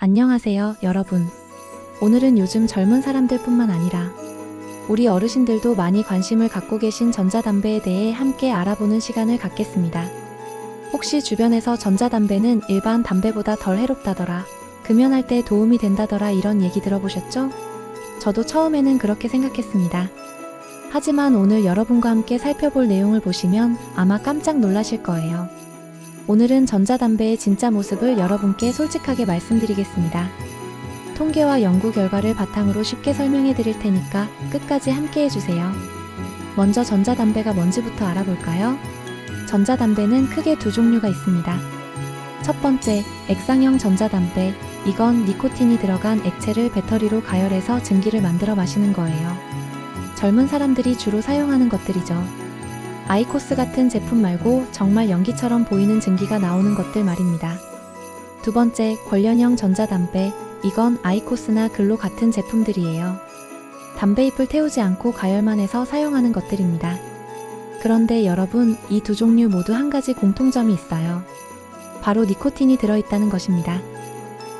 안녕하세요, 여러분. 오늘은 요즘 젊은 사람들뿐만 아니라 우리 어르신들도 많이 관심을 갖고 계신 전자담배에 대해 함께 알아보는 시간을 갖겠습니다. 혹시 주변에서 전자담배는 일반 담배보다 덜 해롭다더라, 금연할 때 도움이 된다더라 이런 얘기 들어보셨죠? 저도 처음에는 그렇게 생각했습니다. 하지만 오늘 여러분과 함께 살펴볼 내용을 보시면 아마 깜짝 놀라실 거예요. 오늘은 전자담배의 진짜 모습을 여러분께 솔직하게 말씀드리겠습니다. 통계와 연구 결과를 바탕으로 쉽게 설명해 드릴 테니까 끝까지 함께 해주세요. 먼저 전자담배가 뭔지부터 알아볼까요? 전자담배는 크게 두 종류가 있습니다. 첫 번째, 액상형 전자담배. 이건 니코틴이 들어간 액체를 배터리로 가열해서 증기를 만들어 마시는 거예요. 젊은 사람들이 주로 사용하는 것들이죠. 아이코스 같은 제품 말고 정말 연기처럼 보이는 증기가 나오는 것들 말입니다. 두 번째, 관련형 전자담배. 이건 아이코스나 글로 같은 제품들이에요. 담배잎을 태우지 않고 가열만 해서 사용하는 것들입니다. 그런데 여러분, 이 두 종류 모두 한 가지 공통점이 있어요. 바로 니코틴이 들어있다는 것입니다.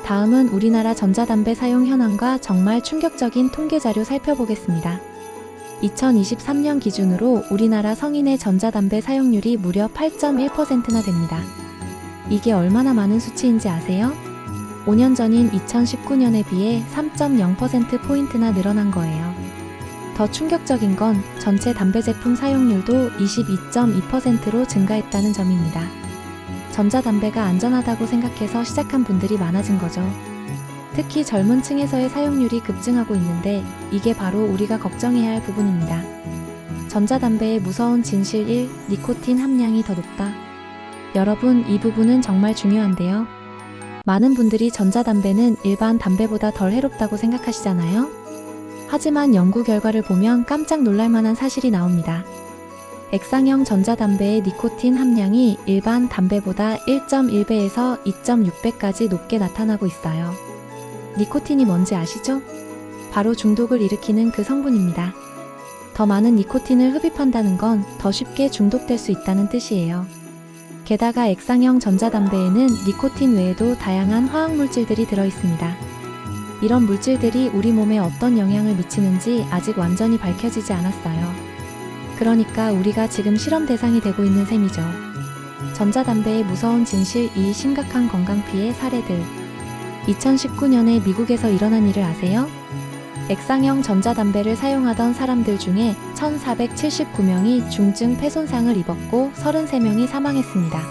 다음은 우리나라 전자담배 사용 현황과 정말 충격적인 통계 자료 살펴보겠습니다. 2023년 기준으로 우리나라 성인의 전자담배 사용률이 무려 8.1%나 됩니다. 이게 얼마나 많은 수치인지 아세요? 5년 전인 2019년에 비해 3.0%포인트나 늘어난 거예요. 더 충격적인 건 전체 담배 제품 사용률도 22.2%로 증가했다는 점입니다. 전자담배가 안전하다고 생각해서 시작한 분들이 많아진 거죠. 특히 젊은 층에서의 사용률이 급증하고 있는데 이게 바로 우리가 걱정해야 할 부분입니다. 전자담배의 무서운 진실 1. 니코틴 함량이 더 높다. 여러분, 이 부분은 정말 중요한데요. 많은 분들이 전자담배는 일반 담배보다 덜 해롭다고 생각하시잖아요. 하지만 연구 결과를 보면 깜짝 놀랄 만한 사실이 나옵니다. 액상형 전자담배의 니코틴 함량이 일반 담배보다 1.1배에서 2.6배까지 높게 나타나고 있어요. 니코틴이 뭔지 아시죠? 바로 중독을 일으키는 그 성분입니다. 더 많은 니코틴을 흡입한다는 건 더 쉽게 중독될 수 있다는 뜻이에요. 게다가 액상형 전자담배에는 니코틴 외에도 다양한 화학물질들이 들어있습니다. 이런 물질들이 우리 몸에 어떤 영향을 미치는지 아직 완전히 밝혀지지 않았어요. 그러니까 우리가 지금 실험 대상이 되고 있는 셈이죠. 전자담배의 무서운 진실 2. 심각한 건강 피해 사례들. 2019년에 미국에서 일어난 일을 아세요? 액상형 전자담배를 사용하던 사람들 중에 1,479명이 중증 폐손상을 입었고 33명이 사망했습니다.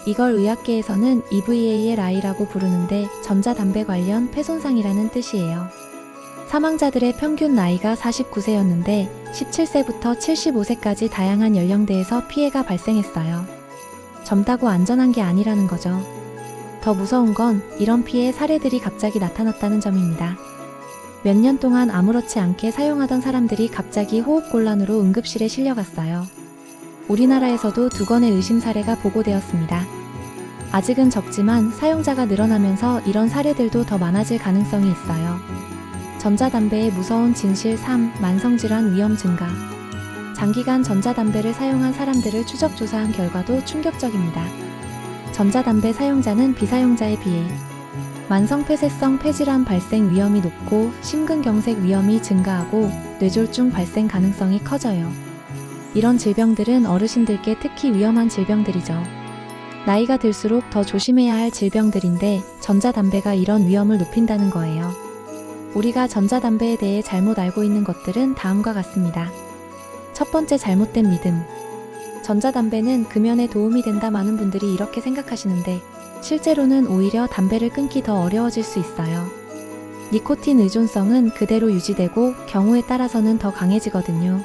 이걸 의학계에서는 EVALI라고 부르는데 전자담배 관련 폐손상이라는 뜻이에요. 사망자들의 평균 나이가 49세였는데 17세부터 75세까지 다양한 연령대에서 피해가 발생했어요. 젊다고 안전한 게 아니라는 거죠. 더 무서운 건 이런 피해 사례들이 갑자기 나타났다는 점입니다. 몇 년 동안 아무렇지 않게 사용하던 사람들이 갑자기 호흡곤란으로 응급실에 실려갔어요. 우리나라에서도 2건의 의심 사례가 보고되었습니다. 아직은 적지만 사용자가 늘어나면서 이런 사례들도 더 많아질 가능성이 있어요. 전자담배의 무서운 진실 3. 만성질환 위험 증가. 장기간 전자담배를 사용한 사람들을 추적 조사한 결과도 충격적입니다. 전자담배 사용자는 비사용자에 비해 만성폐쇄성 폐질환 발생 위험이 높고 심근경색 위험이 증가하고 뇌졸중 발생 가능성이 커져요. 이런 질병들은 어르신들께 특히 위험한 질병들이죠. 나이가 들수록 더 조심해야 할 질병들인데 전자담배가 이런 위험을 높인다는 거예요. 우리가 전자담배에 대해 잘못 알고 있는 것들은 다음과 같습니다. 첫 번째, 잘못된 믿음. 전자담배는 금연에 도움이 된다. 많은 분들이 이렇게 생각하시는데 실제로는 오히려 담배를 끊기 더 어려워질 수 있어요. 니코틴 의존성은 그대로 유지되고 경우에 따라서는 더 강해지거든요.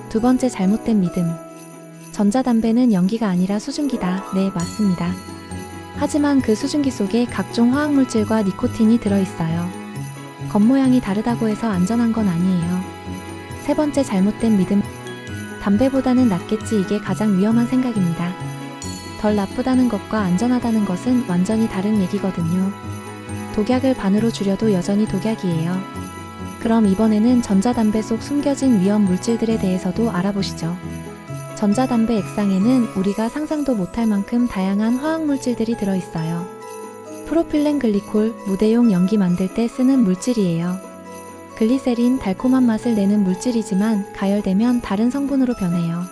두 번째, 잘못된 믿음. 전자담배는 연기가 아니라 수증기다. 네, 맞습니다. 하지만 그 수증기 속에 각종 화학물질과 니코틴이 들어있어요. 겉모양이 다르다고 해서 안전한 건 아니에요. 세 번째, 잘못된 믿음. 담배보다는 낫겠지. 이게 가장 위험한 생각입니다. 덜 나쁘다는 것과 안전하다는 것은 완전히 다른 얘기거든요. 독약을 반으로 줄여도 여전히 독약이에요. 그럼 이번에는 전자담배 속 숨겨진 위험 물질들에 대해서도 알아보시죠. 전자담배 액상에는 우리가 상상도 못할 만큼 다양한 화학물질들이 들어있어요. 프로필렌 글리콜, 무대용 연기 만들 때 쓰는 물질이에요. 글리세린, 달콤한 맛을 내는 물질이지만 가열되면 다른 성분으로 변해요.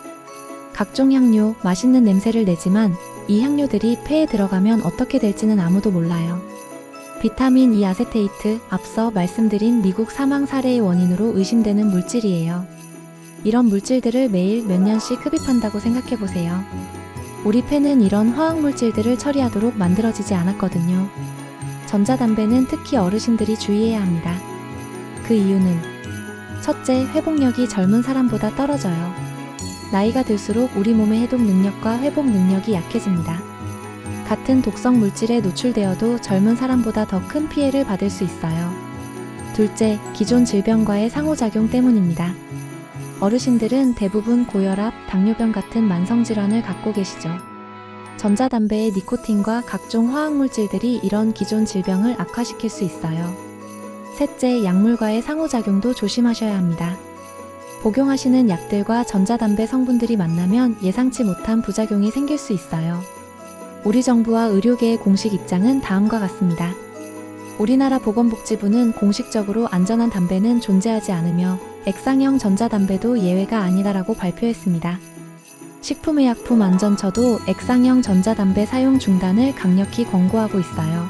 각종 향료, 맛있는 냄새를 내지만 이 향료들이 폐에 들어가면 어떻게 될지는 아무도 몰라요. 비타민 E 아세테이트, 앞서 말씀드린 미국 사망 사례의 원인으로 의심되는 물질이에요. 이런 물질들을 매일 몇 년씩 흡입한다고 생각해보세요. 우리 폐는 이런 화학물질들을 처리하도록 만들어지지 않았거든요. 전자담배는 특히 어르신들이 주의해야 합니다. 그 이유는 첫째, 회복력이 젊은 사람보다 떨어져요. 나이가 들수록 우리 몸의 해독 능력과 회복 능력이 약해집니다. 같은 독성 물질에 노출되어도 젊은 사람보다 더 큰 피해를 받을 수 있어요. 둘째, 기존 질병과의 상호작용 때문입니다. 어르신들은 대부분 고혈압, 당뇨병 같은 만성질환을 갖고 계시죠. 전자담배의 니코틴과 각종 화학물질들이 이런 기존 질병을 악화시킬 수 있어요. 셋째, 약물과의 상호작용도 조심하셔야 합니다. 복용하시는 약들과 전자담배 성분들이 만나면 예상치 못한 부작용이 생길 수 있어요. 우리 정부와 의료계의 공식 입장은 다음과 같습니다. 우리나라 보건복지부는 공식적으로 안전한 담배는 존재하지 않으며 액상형 전자담배도 예외가 아니다라고 발표했습니다. 식품의약품안전처도 액상형 전자담배 사용 중단을 강력히 권고하고 있어요.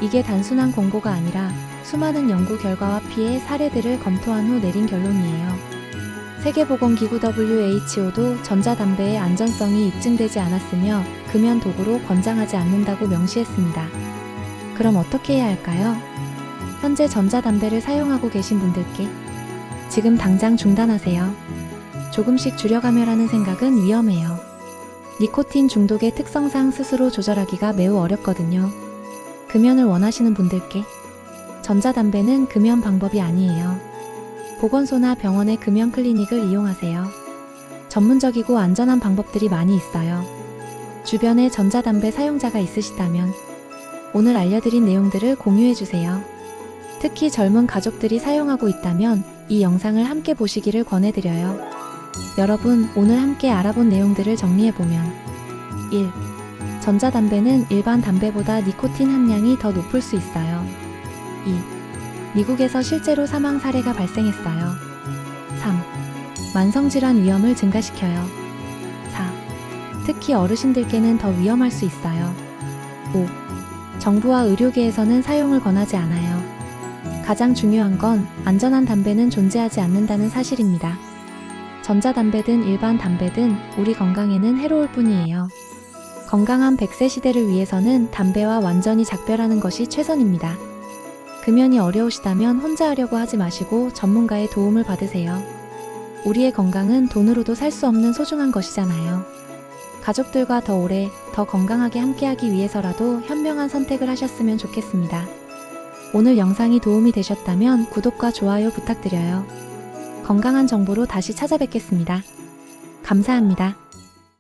이게 단순한 권고가 아니라 수많은 연구 결과와 피해 사례들을 검토한 후 내린 결론이에요. 세계보건기구 WHO도 전자담배의 안전성이 입증되지 않았으며 금연 도구로 권장하지 않는다고 명시했습니다. 그럼 어떻게 해야 할까요? 현재 전자담배를 사용하고 계신 분들께 지금 당장 중단하세요. 조금씩 줄여가며라는 생각은 위험해요. 니코틴 중독의 특성상 스스로 조절하기가 매우 어렵거든요. 금연을 원하시는 분들께 전자담배는 금연 방법이 아니에요. 보건소나 병원의 금연 클리닉을 이용하세요. 전문적이고 안전한 방법들이 많이 있어요. 주변에 전자담배 사용자가 있으시다면 오늘 알려드린 내용들을 공유해주세요. 특히 젊은 가족들이 사용하고 있다면 이 영상을 함께 보시기를 권해드려요. 여러분, 오늘 함께 알아본 내용들을 정리해보면 1. 전자담배는 일반 담배보다 니코틴 함량이 더 높을 수 있어요. 2. 미국에서 실제로 사망 사례가 발생했어요. 3. 만성질환 위험을 증가시켜요. 4. 특히 어르신들께는 더 위험할 수 있어요. 5. 정부와 의료계에서는 사용을 권하지 않아요. 가장 중요한 건 안전한 담배는 존재하지 않는다는 사실입니다. 전자담배든 일반 담배든 우리 건강에는 해로울 뿐이에요. 건강한 100세 시대를 위해서는 담배와 완전히 작별하는 것이 최선입니다. 금연이 어려우시다면 혼자 하려고 하지 마시고 전문가의 도움을 받으세요. 우리의 건강은 돈으로도 살 수 없는 소중한 것이잖아요. 가족들과 더 오래, 더 건강하게 함께하기 위해서라도 현명한 선택을 하셨으면 좋겠습니다. 오늘 영상이 도움이 되셨다면 구독과 좋아요 부탁드려요. 건강한 정보로 다시 찾아뵙겠습니다. 감사합니다.